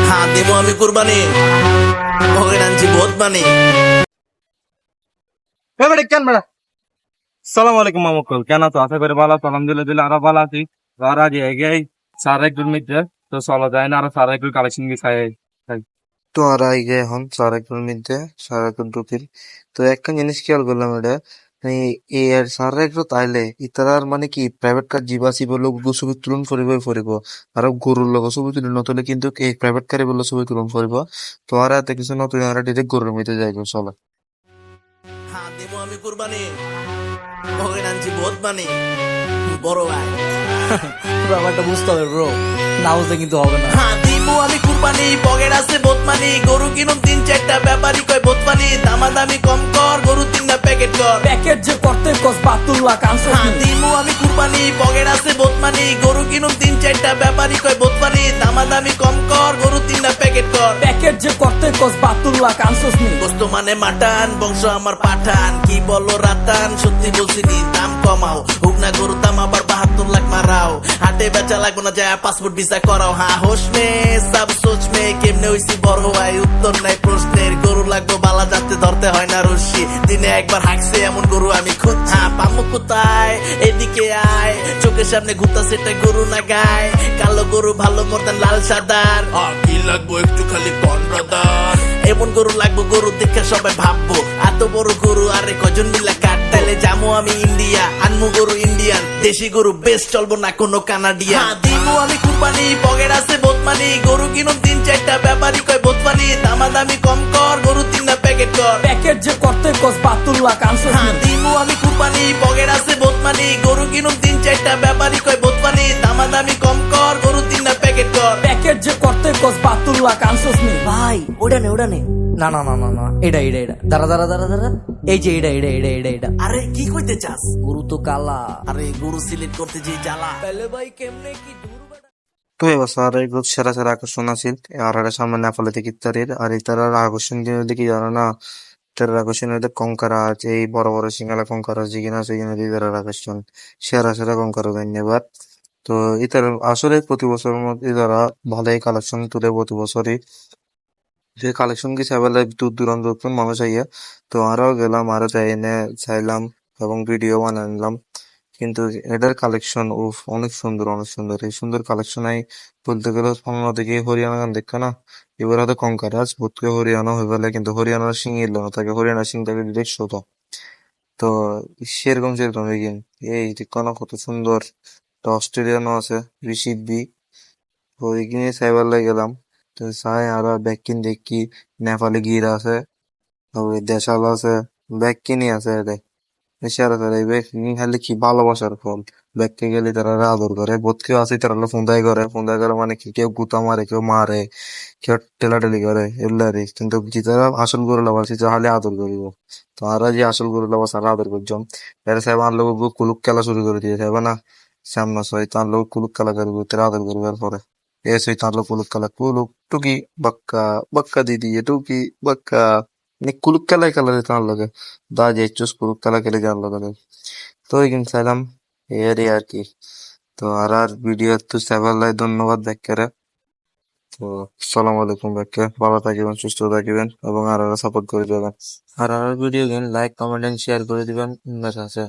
হ্যাঁ দেবো আমি কুরবানি, ভোগের আনছি বহুত মানে। এবারে কেন বেড়া সালাম আলাইকুম মামুকুল কেন তো আশা করি ভালো আছো আলহামদুলিল্লাহ আরো ভালো আছি আর আজ এগিয়ে সারা একটু মিটে তো চলো যায় না আরো সারা একটু কালেকশন কি চাই চাই। তো আর আই গে এখন সারাক্ষণ মধ্যে সারাক্ষণ টুকিল তো একটা জিনিস খেয়াল করলাম এটা এই আর সারা একটু তাইলে ইতারার মানে কি প্রাইভেট কার জিবাসি বলে ছবি তুলন ফুরিব আর গরুর লগে ছবি তুলন নতুলে কিন্তু এই প্রাইভেট কারে বলে ছবি তুলন ফুরিব তো আর এত কিছু নতুন আর ডিরেক্ট গরুর মধ্যে যাইব চলো। হ্যাঁ দেবো আমি কুরবানি, ভোগের আনছি বহুত মানে। বড় ভাই ব্যাপারটা বুঝতে হবে ব্রো, না বুঝলে কিন্তু হবে না। হ্যাঁ দিমু আমি কুরবানি, পকেট আছে বোতমানি, গরু কিনুম 3-4টা ব্যাপারী কয় বোতমানি, দামাদামি কম কর, গরু 3টা প্যাকেট কর। প্যাকেট যে করতে কস বাতুল্লা কানসার হ্যাঁ দিমু আমি কুরবানি, পকেট আছে বোতমানি, গরু কিনুম 3-4টা ব্যাপারী কয় বোতমানি, দামাদামি কম কর, গরু 3টা প্যাকেট কর। প্যাকেট যে করতে কস বাতুল্লা কানসার নি। গোস্ত মানে মাটান, বংশ আমার পাঠান, কি বলো রাতান, সত্যি বলছিনি দাম কমাও, হুক না গরু দাম আবার 72 লাখ মারাও, হাটে বেচা লাগবো না যায় পাসপোর্ট ভিসা করাও। হ্যাঁ হোশ মে সব সোচ মে, কেমনে হইছি বড় ভাই উত্তর নাই প্রশ্নের, গরু লাগবো বালা যাতে ধরতে হয় না রশ্মি, দিনে একবার হাঁকছে এমন গরু আমি খুঁজ। হ্যাঁ পামু কোথায় এদিকে আয়, চোখের সামনে ঘুরতা সেটা গরু না গায়, কালো গরু ভালো মর্দান লাল সাদার, কি লাগবো একটু খালি কন ব্রাদার, এমন গরু লাগবো গরু দেখে সবাই ভাববো এত বড় গরু আরে কজন মিলা কাটতালে যামো আমি ইন্ডিয়া, আনমু গরু ইন্ডিয়ান, দেশি গরু বেশ চলবো না কোনো কানাডিয়ান। দিমু আমি কুরবানি, পকেট আছে বোতমানি, গরু কিনুম 3-4টা ব্যাপারী কয় বোতমানি, দামাদামি কম কর, গরু 3টা প্যাকেট কর। প্যাকেট যে করতে কস বাতুল্লা কানসার নি। দিমু আমি কুরবানি, পকেট আছে বোতমানি, গরু কিনুম 3-4টা ব্যাপারী কয় বোতমানি, দামাদামি কম কর, গরু 3টা প্যাকেট কর। প্যাকেট যে করতে কস বাতুল্লা কানসার নি। ভাই ওটা নে ওটা নে। না না না না না, এটা এটা এটা দাঁড়া দাঁড়া দাঁড়া দাঁড়া, এই যে এটা এটা এটা এটা এটা আরে কি কইতে চাস? গরু তো কালা। আরে গরু সিলেক্ট করতে যে জ্বালা। তাহলে ভাই কেমনে কি দূর বেটা? তো এবার সারা এগুলো সেরা সেরা আকর্ষণ আছে আর একটা সামনে নেপালে থেকে ইত্যাদির আর ইতারার আকর্ষণ দিকে জানো না ইতারার আকর্ষণ হতে কঙ্কারা আছে এই বড় বড় সিঙ্গালা কঙ্কারা আছে কিনা সেখানে ইতারার আকর্ষণ সেরা সেরা কঙ্কারা ধন্যবাদ। তো ইতার আসলে প্রতি বছরের মধ্যে তারা ভালোই কালেকশন তুলে প্রতি বছরই যে কালেকশন কি সেবেলা দূর দূরান্ত মানুষ আইয়া তো আরো গেলাম আরো যাই এনে চাইলাম এবং ভিডিও বানালাম কিন্তু এটার কালেকশন অনেক সুন্দর এই সুন্দর কালেকশন আই বলতে গেলে সামনে দিকে হরিয়ানা গান দেখে না এবার হয়তো কঙ্কারাজ বোধকে হরিয়ানা হয়ে গেলে কিন্তু হরিয়ানার সিং এলো না তাকে হরিয়ানার সিং তাকে ডিরেক্ট শোতো তো সেরকম সেরকম এগিয়ে এই দেখো না কত সুন্দর একটা অস্ট্রেলিয়ানও আছে ঋষিবি তো ওইখানে সাইবার গেলাম তো সাই আর ব্যাককিন দেখি নেপালি গির আছে তারপরে দেশাল আছে ব্যাককিনই আছে এটা এছাড়া তারা এই ব্যাককিন খালি কি ভালোবাসার ফল ব্যাককে গেলে তারা আদর করে বোধকেও আছে তারা ফোন করে মানে কি কেউ গুতা মারে কেউ মারে কেউ টেলাটেলি করে এগুলারই কিন্তু যেটা আসল গরু লাভার সে তাহলে আদর করিব তো আর যে আসল গরু লাভার তারা আদর করছম এরা সাহেব আর লোক কুলুক খেলা শুরু করে দিয়েছে না সামনে সবাই তার লোক কুলুক খেলা করবো তারা আদর করবার পরে ऐसे ही तार कुलुक कला कुलुक टुकी बक्का बक्का दीदी ये टुकी बक्का नी कुलुक कला कला तार लगे दा जे चुस कुलुक कला के लिए जान लगा তো এখানে চাইলাম এরই আর কি তো আর ভিডিও তো সেভার লাই ধন্যবাদ ব্যাকরে তো আসসালামু আলাইকুম ব্যাককে ভালো থাকিবেন সুস্থ থাকিবেন এবং আর সাপোর্ট করে যাবেন আর video game like comment and share করে দিবেন আছে